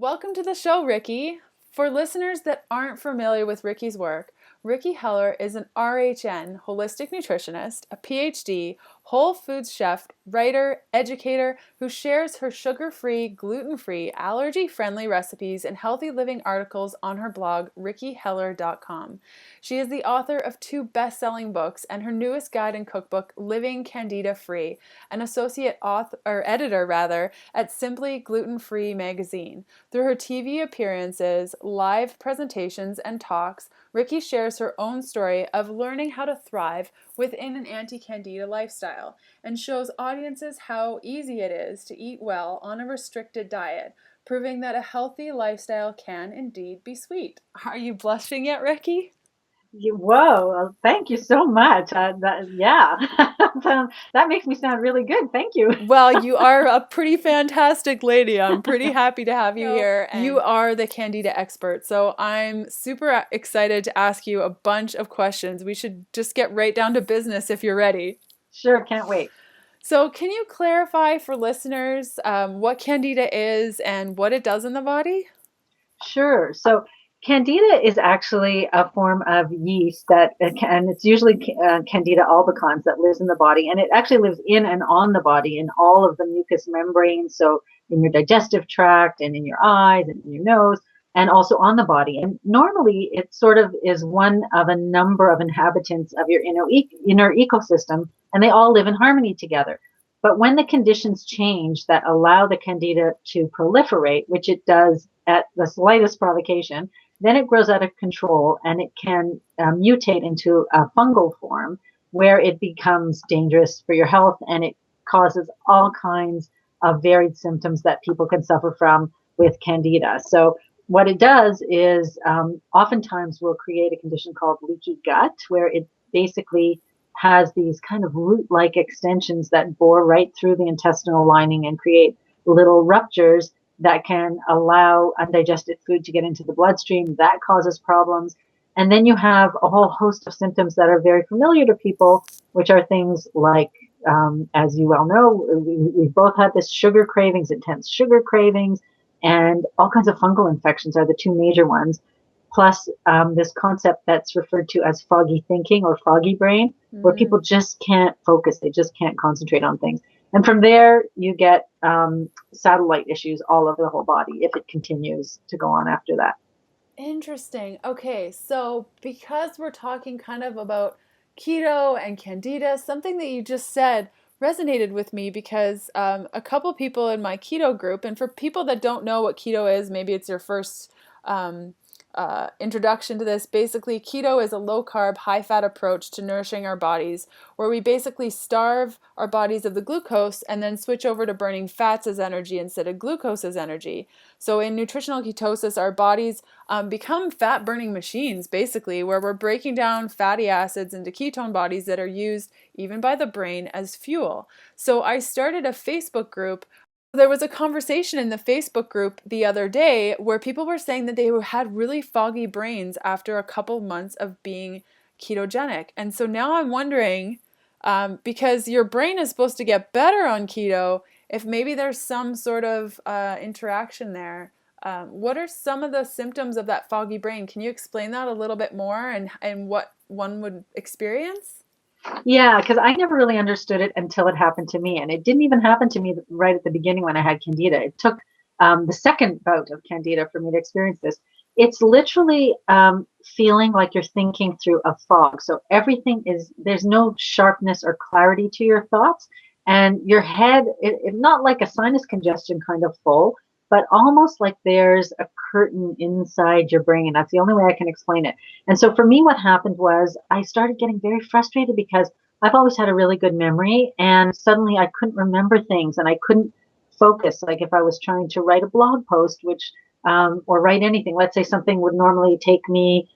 Welcome to the show, Ricki. For listeners that aren't familiar with Ricki's work, Ricki Heller is an RHN, holistic nutritionist, a PhD, whole foods chef, writer, educator who shares her sugar-free, gluten-free, allergy-friendly recipes and healthy living articles on her blog, rickiheller.com. She is the author of 2 best-selling books and her newest guide and cookbook, Living Candida Free, an associate editor at Simply Gluten Free magazine. Through her TV appearances, live presentations, and talks, Ricki shares her own story of learning how to thrive within an anti-Candida lifestyle and shows audiences how easy it is to eat well on a restricted diet, proving that a healthy lifestyle can indeed be sweet. Are you blushing yet, Ricki? Whoa, thank you so much. Yeah, that makes me sound really good. Thank you. Well, you are a pretty fantastic lady. I'm pretty happy to have you here. You are the Candida expert, so I'm super excited to ask you a bunch of questions. We should just get right down to business if you're ready. Sure, can't wait. So, can you clarify for listeners what Candida is and what it does in the body? Sure. So Candida is actually a form of yeast and it's usually Candida albicans that lives in the body, and it actually lives in and on the body in all of the mucous membranes. So in your digestive tract and in your eyes and in your nose, and also on the body. And normally it sort of is one of a number of inhabitants of your inner ecosystem, and they all live in harmony together. But when the conditions change that allow the Candida to proliferate, which it does at the slightest provocation, then it grows out of control and it can mutate into a fungal form where it becomes dangerous for your health, and it causes all kinds of varied symptoms that people can suffer from with Candida. So what it does is oftentimes will create a condition called leaky gut, where it basically has these kind of root-like extensions that bore right through the intestinal lining and create little ruptures that can allow undigested food to get into the bloodstream. That causes problems. And then you have a whole host of symptoms that are very familiar to people, which are things like, as you well know, we've both had this sugar cravings, intense sugar cravings, and all kinds of fungal infections are the 2 major ones. Plus this concept that's referred to as foggy thinking or foggy brain, where people just can't focus. They just can't concentrate on things. And from there, you get satellite issues all over the whole body if it continues to go on after that. Interesting. Okay, so because we're talking kind of about keto and Candida, something that you just said resonated with me because a couple people in my keto group, and for people that don't know what keto is, maybe it's your first introduction to this. Basically, keto is a low-carb, high-fat approach to nourishing our bodies, where we basically starve our bodies of the glucose and then switch over to burning fats as energy instead of glucose as energy. So in nutritional ketosis, our bodies become fat-burning machines, basically, where we're breaking down fatty acids into ketone bodies that are used even by the brain as fuel. So I started a Facebook group. There was a conversation in the Facebook group the other day where people were saying that they had really foggy brains after a couple months of being ketogenic. And so now I'm wondering, because your brain is supposed to get better on keto, if maybe there's some sort of interaction there. What are some of the symptoms of that foggy brain? Can you explain that a little bit more and what one would experience? Yeah, because I never really understood it until it happened to me. And it didn't even happen to me right at the beginning when I had Candida. It took the second bout of Candida for me to experience this. It's literally feeling like you're thinking through a fog. So there's no sharpness or clarity to your thoughts. And your head, not like a sinus congestion kind of full, but almost like there's a curtain inside your brain. That's the only way I can explain it. And so for me, what happened was I started getting very frustrated because I've always had a really good memory, and suddenly I couldn't remember things and I couldn't focus. Like if I was trying to write a blog post, or write anything, let's say something would normally take me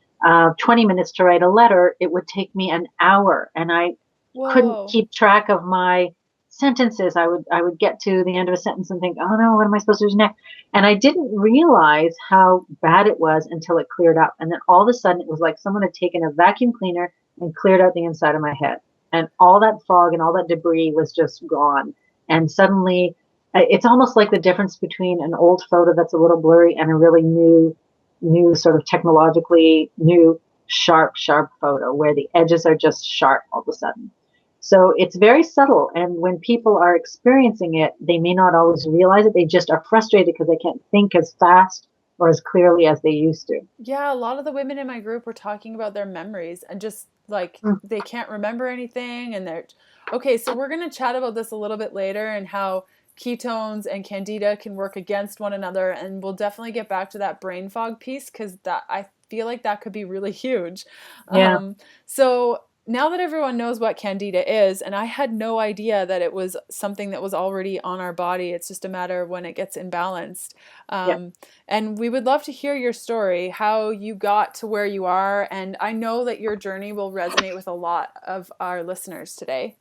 20 minutes to write a letter, it would take me an hour, and I couldn't keep track of my sentences. I would get to the end of a sentence and think, oh no, what am I supposed to do next? And I didn't realize how bad it was until it cleared up. And then all of a sudden it was like someone had taken a vacuum cleaner and cleared out the inside of my head. And all that fog and all that debris was just gone. And suddenly it's almost like the difference between an old photo that's a little blurry and a really new sort of technologically new, sharp photo where the edges are just sharp all of a sudden. So it's very subtle. And when people are experiencing it, they may not always realize it. They just are frustrated because they can't think as fast or as clearly as they used to. Yeah, a lot of the women in my group were talking about their memories and just like they can't remember anything. And they're okay. So we're going to chat about this a little bit later and how ketones and candida can work against one another. And we'll definitely get back to that brain fog piece because that I feel like that could be really huge. Yeah. So now that everyone knows what candida is, and I had no idea that it was something that was already on our body, it's just a matter of when it gets imbalanced. Yeah. And we would love to hear your story, how you got to where you are. And I know that your journey will resonate with a lot of our listeners today.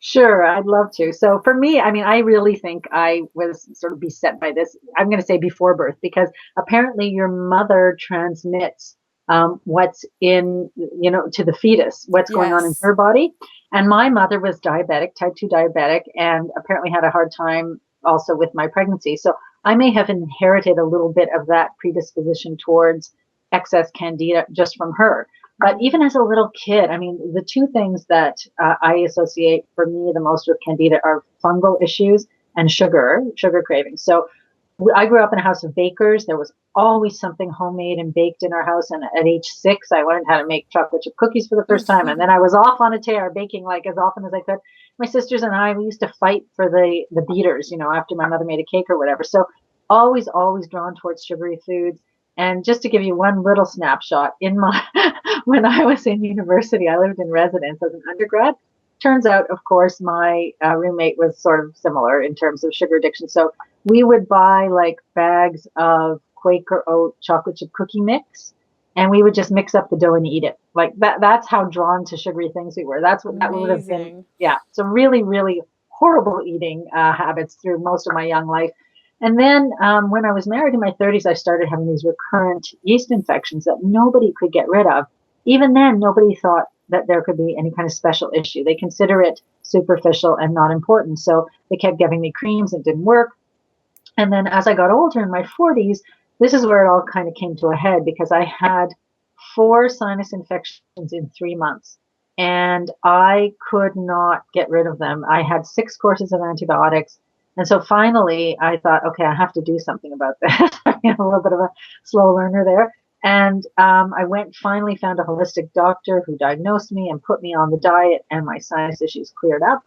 Sure, I'd love to. So for me, I mean, I really think I was sort of beset by this. I'm going to say before birth, because apparently your mother transmits what's in, to the fetus, what's going on in her body. And my mother was diabetic, type 2 diabetic, and apparently had a hard time also with my pregnancy. So I may have inherited a little bit of that predisposition towards excess candida just from her. But even as a little kid, I mean, the two things that I associate for me the most with candida are fungal issues and sugar cravings. So I grew up in a house of bakers. There was always something homemade and baked in our house. And at age 6, I learned how to make chocolate chip cookies for the first time. And then I was off on a tear baking like as often as I could. My sisters and I, we used to fight for the beaters, after my mother made a cake or whatever. So always drawn towards sugary foods. And just to give you one little snapshot, when I was in university, I lived in residence as an undergrad. Turns out, of course, my roommate was sort of similar in terms of sugar addiction. So we would buy like bags of Quaker oat chocolate chip cookie mix, and we would just mix up the dough and eat it. Like that's how drawn to sugary things we were. That's what that would have been. Yeah. So really, really horrible eating habits through most of my young life. And then when I was married in my 30s, I started having these recurrent yeast infections that nobody could get rid of. Even then, nobody thought that there could be any kind of special issue. They consider it superficial and not important. So they kept giving me creams. It didn't work. And then as I got older in my 40s, this is where it all kind of came to a head because I had 4 sinus infections in 3 months. And I could not get rid of them. I had 6 courses of antibiotics. And so finally, I thought, okay, I have to do something about this. I'm a little bit of a slow learner there. And I finally found a holistic doctor who diagnosed me and put me on the diet, and my sinus issues cleared up.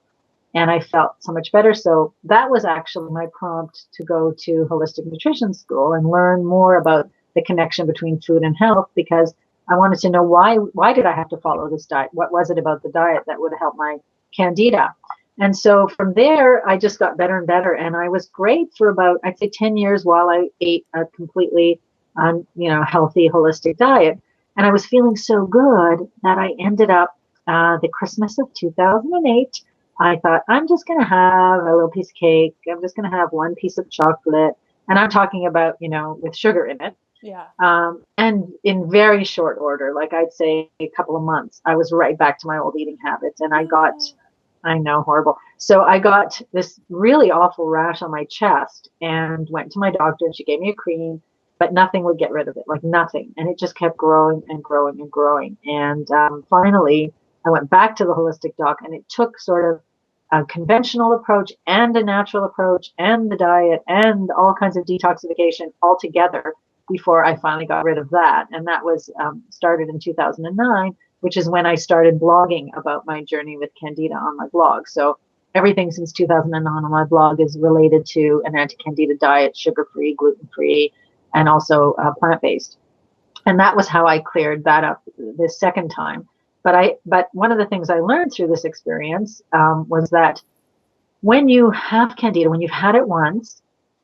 And I felt so much better. So that was actually my prompt to go to holistic nutrition school and learn more about the connection between food and health, because I wanted to know why did I have to follow this diet? What was it about the diet that would help my candida? And so from there, I just got better and better. And I was great for about, I'd say 10 years while I ate a completely, healthy, holistic diet. And I was feeling so good that I ended up, the Christmas of 2008, I thought, I'm just going to have a little piece of cake. I'm just going to have 1 piece of chocolate. And I'm talking about, with sugar in it. Yeah. And in very short order, like I'd say a couple of months, I was right back to my old eating habits. And I know, horrible. So I got this really awful rash on my chest and went to my doctor, and she gave me a cream, but nothing would get rid of it, like nothing. And it just kept growing and growing and growing. And finally, I went back to the holistic doc, and it took sort of a conventional approach and a natural approach and the diet and all kinds of detoxification all together before I finally got rid of that. And that was started in 2009. Which is when I started blogging about my journey with candida on my blog. So everything since 2009 on my blog is related to an anti-candida diet, sugar-free, gluten-free, and also plant-based. And that was how I cleared that up this second time. But one of the things I learned through this experience was that when you have candida, when you've had it once,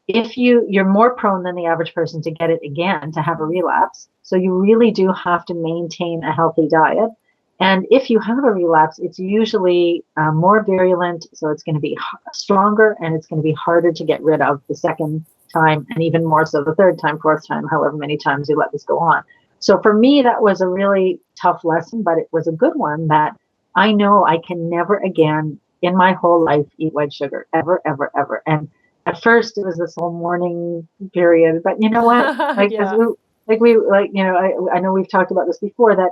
you're more prone than the average person to get it again, to have a relapse. So you really do have to maintain a healthy diet. And if you have a relapse, it's usually more virulent. So it's going to be stronger, and it's going to be harder to get rid of the second time, and even more so the third time, fourth time, however many times you let this go on. So for me, that was a really tough lesson, but it was a good one that I know I can never again in my whole life eat white sugar, ever, ever, ever. And at first it was this whole mourning period, but you know what? Like, as Yeah. I know we've talked about this before, that,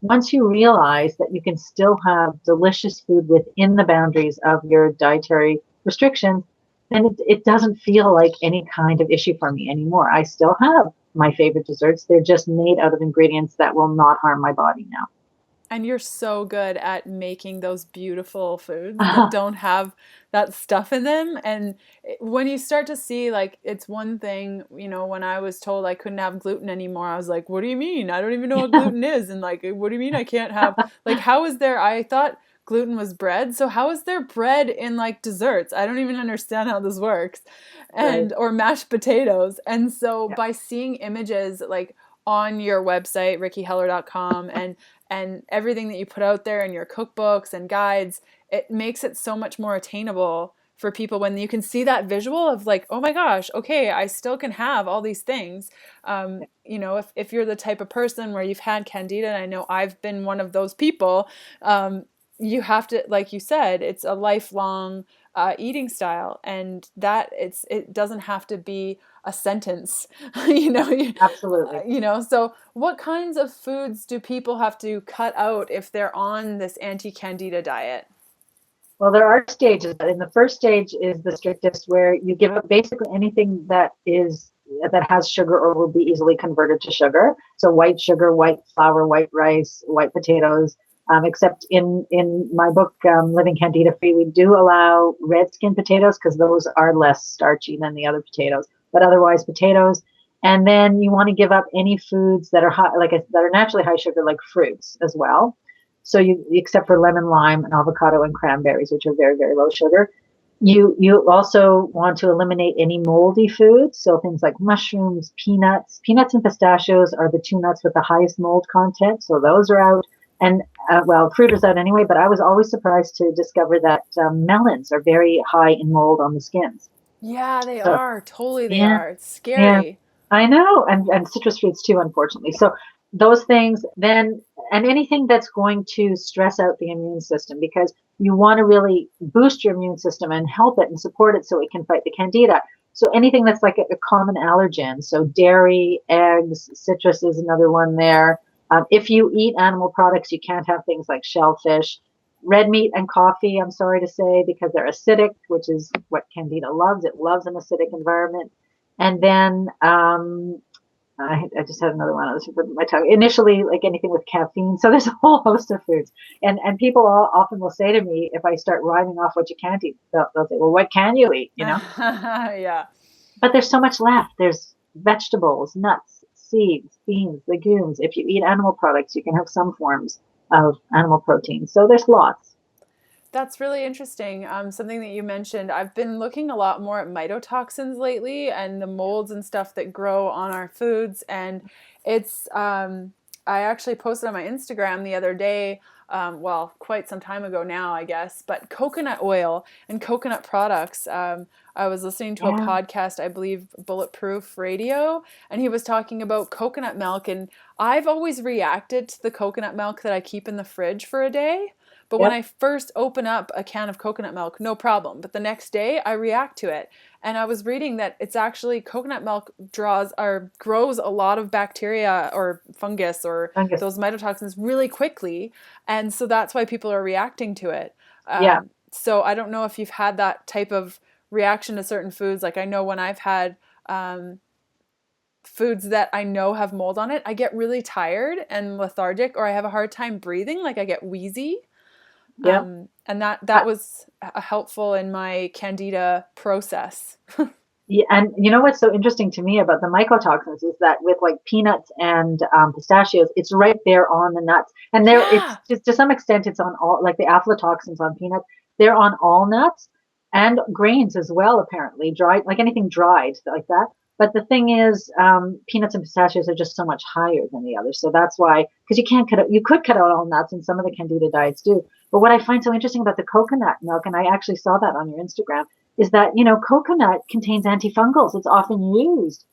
once you realize that you can still have delicious food within the boundaries of your dietary restrictions, then it doesn't feel like any kind of issue for me anymore. I still have my favorite desserts. They're just made out of ingredients that will not harm my body now. And you're so good at making those beautiful foods that don't have that stuff in them. And when you start to see, like, it's one thing, when I was told I couldn't have gluten anymore, I was like, what do you mean? I don't even know what gluten is. And like, what do you mean I can't have, like, how is there, I thought gluten was bread. So how is there bread in like desserts? I don't even understand how this works. And, Right. or mashed potatoes. And so Yeah. by seeing images like on your website, rickiheller.com, and everything that you put out there in your cookbooks and guides, it makes it so much more attainable for people when you can see that visual of like, oh my gosh, okay, I still can have all these things. If you're the type of person where you've had Candida, and I know I've been one of those people, you have to, like you said, it's a lifelong eating style, and that it doesn't have to be a sentence, Absolutely. So what kinds of foods do people have to cut out if they're on this anti-Candida diet? Well, there are stages, but in the first stage is the strictest, where you give up basically anything that has sugar or will be easily converted to sugar. So white sugar, white flour, white rice, white potatoes. Except in my book, Living Candida Free, we do allow red skin potatoes because those are less starchy than the other potatoes. But otherwise, potatoes. And then you want to give up any foods that are high, that are naturally high sugar, like fruits as well. So except for lemon, lime, and avocado and cranberries, which are very, very low sugar. You also want to eliminate any moldy foods. So things like mushrooms, peanuts. Peanuts and pistachios are the two nuts with the highest mold content. So those are out. And fruit is out anyway, but I was always surprised to discover that melons are very high in mold on the skins. Yeah, they So, are. Totally they yeah, are. It's yeah, scary. I know. And citrus fruits too, unfortunately. So those things, then, and anything that's going to stress out the immune system, because you want to really boost your immune system and help it and support it so it can fight the candida. So anything that's like a common allergen, so dairy, eggs, citrus is another one there. If you eat animal products, you can't have things like shellfish, red meat, and coffee, I'm sorry to say, because they're acidic, which is what candida loves. It loves an acidic environment. And then I just had another one on my tongue. Initially, like anything with caffeine. So there's a whole host of foods. And people often will say to me, if I start rhyming off what you can't eat, they'll say, well, what can you eat? Yeah. But there's so much left. There's vegetables, nuts, seeds, beans, legumes. If you eat animal products, you can have some forms of animal protein. So there's lots. That's really interesting. Something that you mentioned, I've been looking a lot more at mycotoxins lately and the molds and stuff that grow on our foods. And it's, I actually posted on my Instagram the other day, quite some time ago now, I guess, but coconut oil and coconut products. I was listening to a podcast, I believe Bulletproof Radio, and he was talking about coconut milk. And I've always reacted to the coconut milk that I keep in the fridge for a day. But when I first open up a can of coconut milk, no problem. But the next day, I react to it. And I was reading that it's actually coconut milk grows a lot of bacteria or fungus or those mycotoxins really quickly. And so that's why people are reacting to it. So I don't know if you've had that type of reaction to certain foods. Like I know when I've had foods that I know have mold on it, I get really tired and lethargic, or I have a hard time breathing. Like I get wheezy. And that was helpful in my Candida process. Yeah, and you know what's so interesting to me about the mycotoxins is that with like peanuts and pistachios, it's right there on the nuts, and it's just to some extent it's on all, like the aflatoxins on peanuts, they're on all nuts and grains as well, apparently dried, like anything dried like that. But the thing is, peanuts and pistachios are just so much higher than the others. So that's why, because you could cut out all nuts, and some of the Candida diets do. But what I find so interesting about the coconut milk, and I actually saw that on your Instagram, is that, coconut contains antifungals. It's often used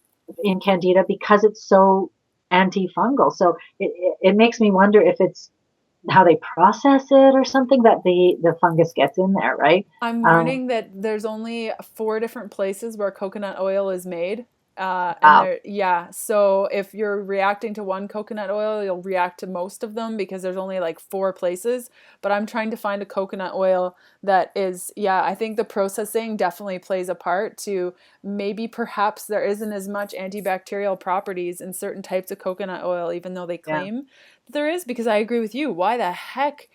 in Candida because it's so antifungal. So it makes me wonder if it's how they process it or something that the fungus gets in there, right? I'm learning that there's only 4 different places where coconut oil is made. And Wow. there, yeah. So if you're reacting to one coconut oil, you'll react to most of them because there's only like 4 places. But I'm trying to find a coconut oil that is, yeah, I think the processing definitely plays a part to maybe perhaps there isn't as much antibacterial properties in certain types of coconut oil, even though they Yeah. claim that there is, because I agree with you. Why the heck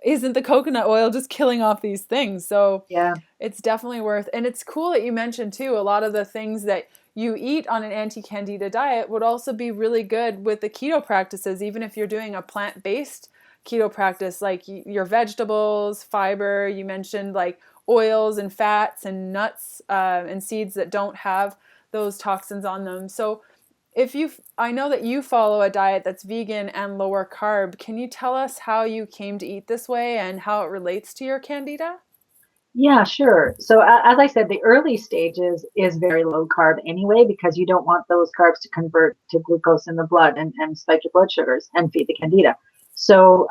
isn't the coconut oil just killing off these things? So Yeah. it's definitely worth, and it's cool that you mentioned too, a lot of the things that you eat on an anti-candida diet would also be really good with the keto practices, even if you're doing a plant-based keto practice, like your vegetables, fiber, you mentioned like oils and fats and nuts and seeds that don't have those toxins on them. So I know that you follow a diet that's vegan and lower carb. Can you tell us how you came to eat this way and how it relates to your candida? Yeah, sure. So as I said, the early stages is very low carb anyway, because you don't want those carbs to convert to glucose in the blood and spike your blood sugars and feed the candida. So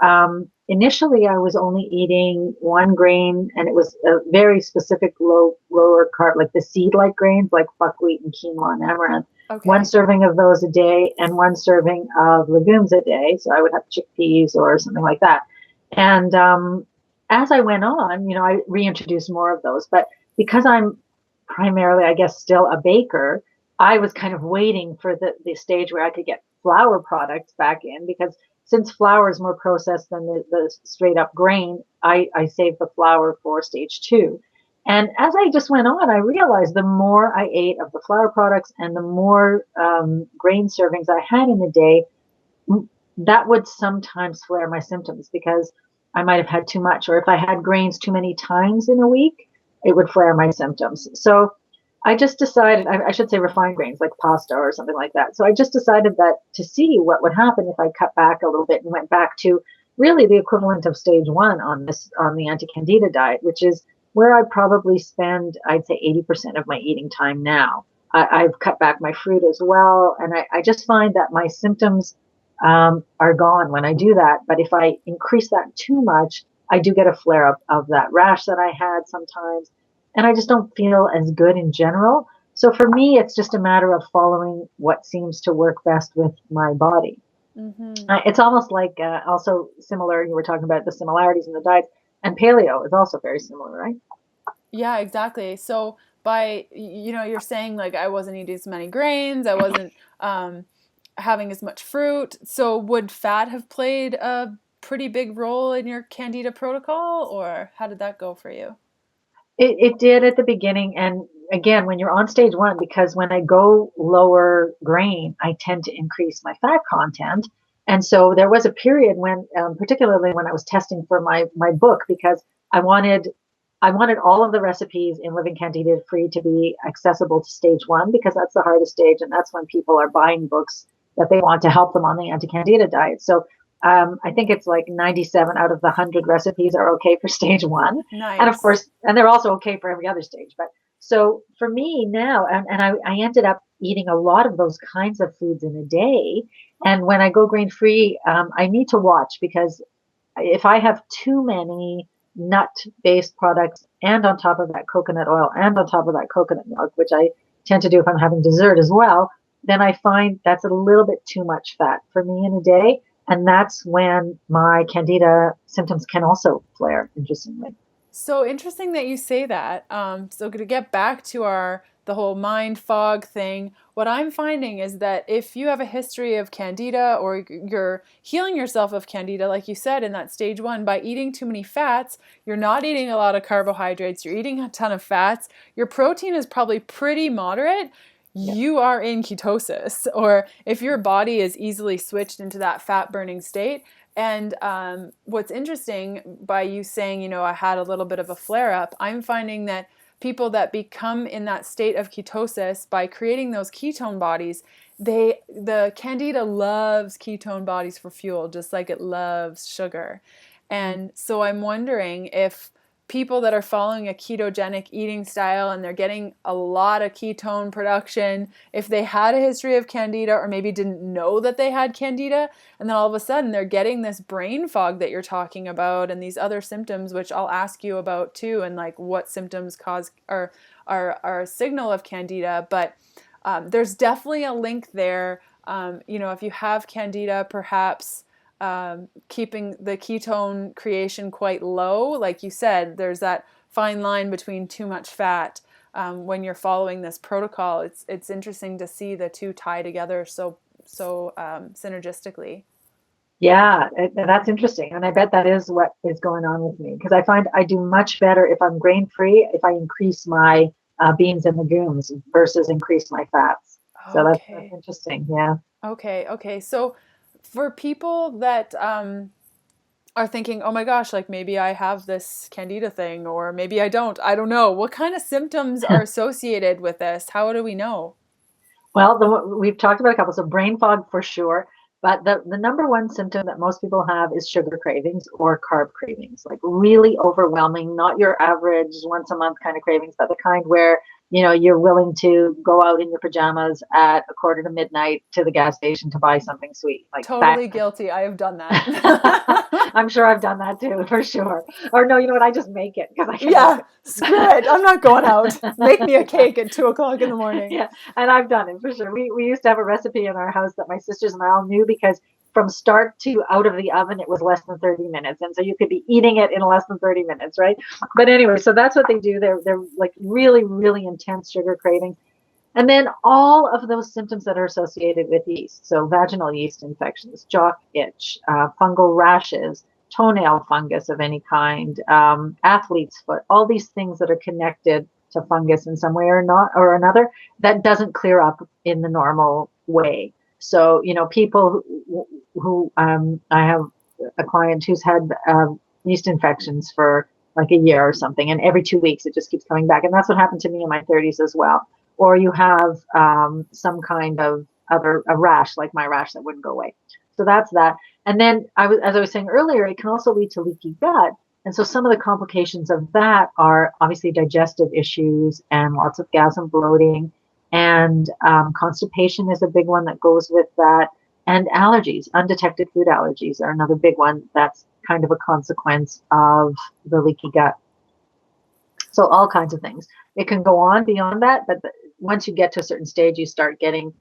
initially, I was only eating one grain, and it was a very specific lower carb, like the seed-like grains, like buckwheat and quinoa and amaranth. One Okay. serving of those a day, and one serving of legumes a day. So I would have chickpeas or something like that. And as I went on, I reintroduced more of those. But because I'm primarily, I guess, still a baker, I was kind of waiting for the stage where I could get flour products back in, because since flour is more processed than the straight up grain, I saved the flour for stage 2. And as I just went on, I realized the more I ate of the flour products and the more grain servings I had in a day, that would sometimes flare my symptoms, because I might have had too much, or if I had grains too many times in a week, it would flare my symptoms. So I just decided, I should say refined grains like pasta or something like that. So I just decided that to see what would happen if I cut back a little bit and went back to really the equivalent of stage 1 on the anti-candida diet, which is where I probably spend, I'd say 80% of my eating time now. I've cut back my fruit as well. And I just find that my symptoms are gone when I do that. But if I increase that too much, I do get a flare up of that rash that I had sometimes. And I just don't feel as good in general. So for me, it's just a matter of following what seems to work best with my body. Mm-hmm. It's almost like also similar. You were talking about the similarities in the diets, and paleo is also very similar, right? Yeah, exactly. So you're saying like I wasn't eating as many grains, I wasn't having as much fruit. So would fat have played a pretty big role in your candida protocol, or how did that go for you? It did at the beginning. And again, when you're on stage 1, because when I go lower grain, I tend to increase my fat content. And so there was a period when, particularly when I was testing for my book, because I wanted all of the recipes in Living Candida Free to be accessible to stage 1, because that's the hardest stage. And that's when people are buying books that they want to help them on the anti-candida diet. So I think it's like 97 out of the 100 recipes are okay for stage 1. And of Nice. course, and they're also okay for every other stage. But so for me now, and I ended up eating a lot of those kinds of foods in a day. And when I go grain free, I need to watch, because if I have too many nut based products, and on top of that coconut oil, and on top of that coconut milk, which I tend to do if I'm having dessert as well, then I find that's a little bit too much fat for me in a day. And that's when my candida symptoms can also flare, interestingly. So interesting that you say that. So to get back to the whole mind fog thing, what I'm finding is that if you have a history of candida, or you're healing yourself of candida, like you said in that stage 1, by eating too many fats, you're not eating a lot of carbohydrates, you're eating a ton of fats, your protein is probably pretty moderate, Yeah. you are in ketosis, or if your body is easily switched into that fat burning state. And what's interesting by you saying, I had a little bit of a flare up, I'm finding that people that become in that state of ketosis by creating those ketone bodies, the candida loves ketone bodies for fuel, just like it loves sugar. And so I'm wondering if people that are following a ketogenic eating style and they're getting a lot of ketone production, if they had a history of Candida or maybe didn't know that they had Candida, and then all of a sudden they're getting this brain fog that you're talking about and these other symptoms, which I'll ask you about too, and like what symptoms cause or are a signal of Candida. But there's definitely a link there. If you have Candida, perhaps keeping the ketone creation quite low. Like you said, there's that fine line between too much fat when you're following this protocol. It's interesting to see the two tie together so synergistically. Yeah, that's interesting. And I bet that is what is going on with me, because I find I do much better if I'm grain free, if I increase my beans and legumes versus increase my fats. So that's interesting. Yeah. Okay. So for people that are thinking, oh my gosh, like maybe I have this Candida thing, or maybe I don't know. What kind of symptoms are associated with this? How do we know? Well, we've talked about a couple. So brain fog for sure. But the number one symptom that most people have is sugar cravings or carb cravings, like really overwhelming, not your average once a month kind of cravings, but the kind where, you're willing to go out in your pajamas at 1:45 to the gas station to buy something sweet. Like totally guilty. I have done that. I'm sure I've done that too, for sure. Or no, you know what? I just make it because I can. Yeah, screw it. I'm not going out. Make me a cake at 2:00 in the morning. Yeah, and I've done it for sure. We used to have a recipe in our house that my sisters and I all knew, because from start to out of the oven, it was less than 30 minutes. And so you could be eating it in less than 30 minutes, right? But anyway, so that's what they do. They're like really, really intense sugar cravings. And then all of those symptoms that are associated with yeast. So vaginal yeast infections, jock itch, fungal rashes, toenail fungus of any kind, athlete's foot, all these things that are connected to fungus in some way or another, that doesn't clear up in the normal way. So, people who I have a client who's had yeast infections for like a year or something, and every 2 weeks it just keeps coming back. And that's what happened to me in my 30s as well. Or you have some kind of a rash, like my rash that wouldn't go away. So that's that. And then, as I was saying earlier, it can also lead to leaky gut. And so some of the complications of that are obviously digestive issues and lots of gas and bloating. And constipation is a big one that goes with that. And allergies, undetected food allergies, are another big one that's kind of a consequence of the leaky gut. So all kinds of things. It can go on beyond that, but once you get to a certain stage, you start getting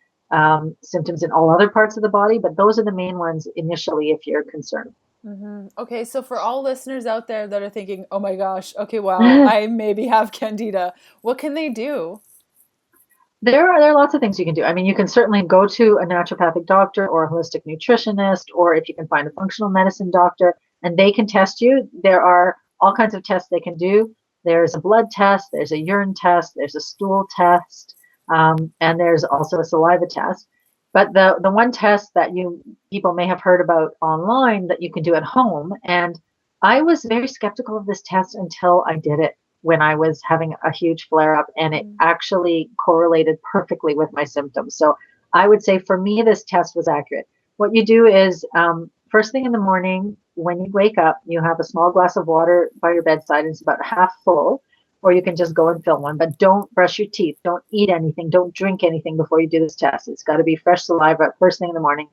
symptoms in all other parts of the body. But those are the main ones initially if you're concerned. Mm-hmm. Okay, so for all listeners out there that are thinking, oh my gosh, okay, wow, I maybe have Candida, what can they do? There are lots of things you can do. I mean, you can certainly go to a naturopathic doctor or a holistic nutritionist, or if you can find a functional medicine doctor, and they can test you. There are all kinds of tests they can do. There's a blood test, there's a urine test, there's a stool test, and there's also a saliva test. But the one test that people may have heard about online that you can do at home, and I was very skeptical of this test until I did it when I was having a huge flare-up, and it actually correlated perfectly with my symptoms. So I would say for me, this test was accurate. What you do is first thing in the morning, when you wake up, you have a small glass of water by your bedside, and it's about half full, or you can just go and fill one. But don't brush your teeth. Don't eat anything. Don't drink anything before you do this test. It's got to be fresh saliva first thing in the morning.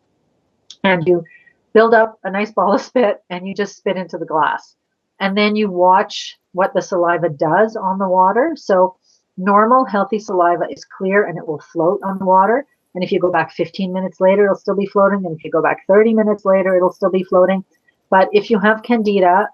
And you build up a nice ball of spit, and you just spit into the glass. And then you watch what the saliva does on the water. So normal, healthy saliva is clear, and it will float on the water. And if you go back 15 minutes later, it'll still be floating. And if you go back 30 minutes later, it'll still be floating. But if you have Candida,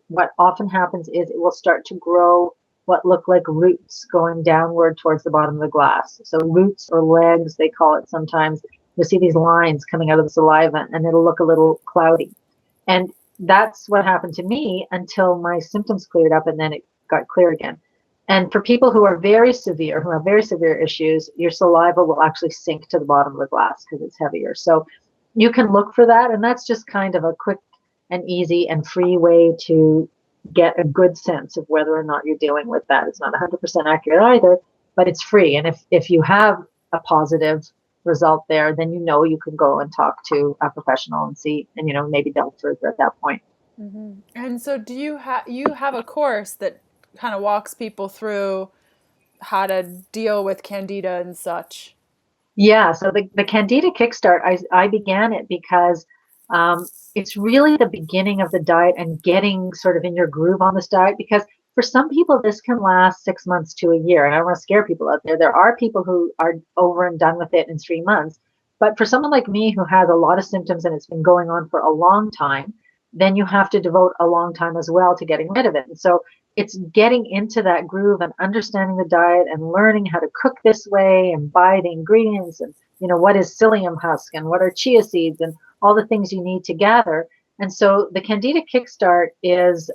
what often happens is it will start to grow what look like roots going downward towards the bottom of the glass. So roots or legs, they call it sometimes. You'll see these lines coming out of the saliva, and it'll look a little cloudy. And that's what happened to me until my symptoms cleared up, and then it got clear again. And for people who are very severe, who have very severe issues, your saliva will actually sink to the bottom of the glass because it's heavier. So you can look for that, and that's just kind of a quick and easy and free way to get a good sense of whether or not you're dealing with that. It's not 100% accurate either, but it's free. And if you have a positive result there, then you can go and talk to a professional and see, and maybe delve further at that point. And so do you have a course that kind of walks people through how to deal with candida and such? Yeah, so the Candida Kickstart, I began it because it's really the beginning of the diet and getting sort of in your groove on this diet. Because for some people, this can last 6 months to a year. And I don't want to scare people out there. There are people who are over and done with it in 3 months. But for someone like me who has a lot of symptoms and it's been going on for a long time, then you have to devote a long time as well to getting rid of it. And so it's getting into that groove and understanding the diet and learning how to cook this way and buy the ingredients and what is psyllium husk and what are chia seeds and all the things you need to gather. And so the Candida Kickstart is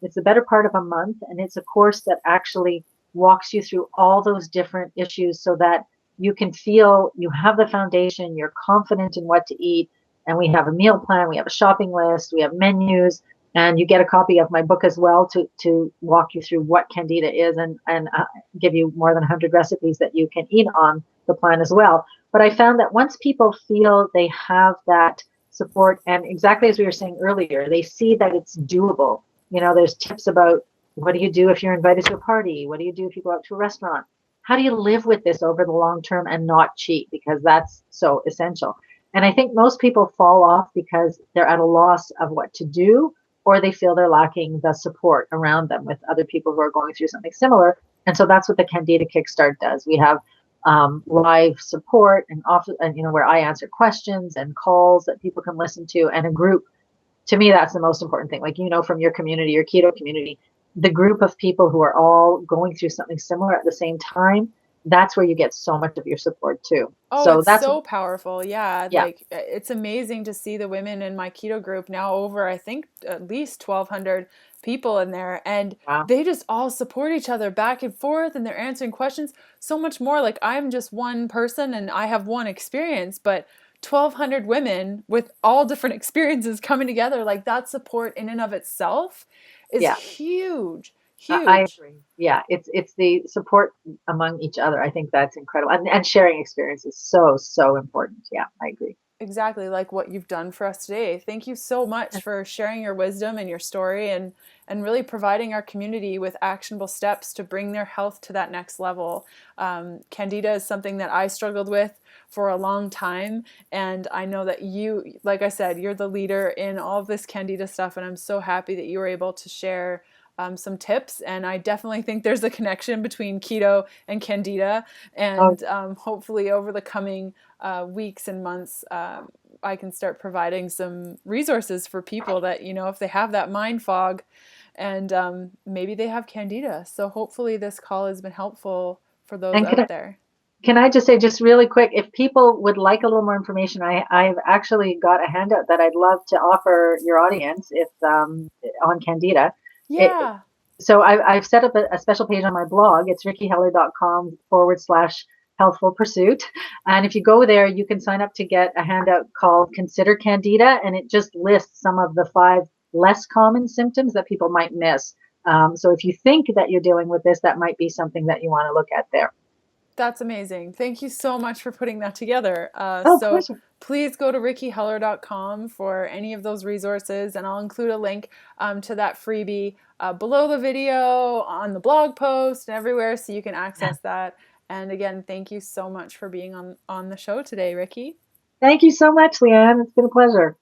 it's the better part of a month, and it's a course that actually walks you through all those different issues so that you can feel you have the foundation, you're confident in what to eat, and we have a meal plan, we have a shopping list, we have menus, and you get a copy of my book as well to walk you through what Candida is and give you more than 100 recipes that you can eat on the plan as well. But I found that once people feel they have that support, and exactly as we were saying earlier, they see that it's doable. There's tips about what do you do if you're invited to a party? What do you do if you go out to a restaurant? How do you live with this over the long term and not cheat? Because that's so essential. And I think most people fall off because they're at a loss of what to do, or they feel they're lacking the support around them with other people who are going through something similar. And so that's what the Candida Kickstart does. We have live support and often, where I answer questions and calls that people can listen to, and a group. To me, that's the most important thing. Like, from your community, your keto community, the group of people who are all going through something similar at the same time, that's where you get so much of your support too. Oh, So it's that's, so powerful. Yeah. yeah. Like it's amazing to see the women in my keto group now over, I think, at least 1,200 people in there. And Wow. they just all support each other back and forth and they're answering questions so much more. Like I'm just one person and I have one experience, but 1,200 women with all different experiences coming together, like that support in and of itself is Yeah. huge, I huge. agree. Yeah, it's the support among each other. I think that's incredible, and sharing experience is so important. Yeah, I agree. Exactly like what you've done for us today. Thank you so much for sharing your wisdom and your story and really providing our community with actionable steps to bring their health to that next level. Candida is something that I struggled with for a long time. And I know that you, like I said, you're the leader in all of this Candida stuff. And I'm so happy that you were able to share some tips. And I definitely think there's a connection between keto and Candida. Oh, And hopefully over the coming weeks and months, I can start providing some resources for people that, if they have that mind fog and maybe they have Candida. So hopefully this call has been helpful for those and out there. can I just say, just really quick, if people would like a little more information, I've actually got a handout that I'd love to offer your audience if on Candida. It, Yeah. so I've set up a special page on my blog. It's rickiheller.com/healthful pursuit. And if you go there, you can sign up to get a handout called Consider Candida. And it just lists some of the 5 less common symptoms that people might miss. So if you think that you're dealing with this, that might be something that you want to look at there. That's amazing. Thank you so much for putting that together. Oh, So pleasure. please go to rickiheller.com for any of those resources, and I'll include a link to that freebie below the video, on the blog post, and everywhere so you can access that. And again, thank you so much for being on the show today, Ricki. Thank you so much, Leanne. It's been a pleasure.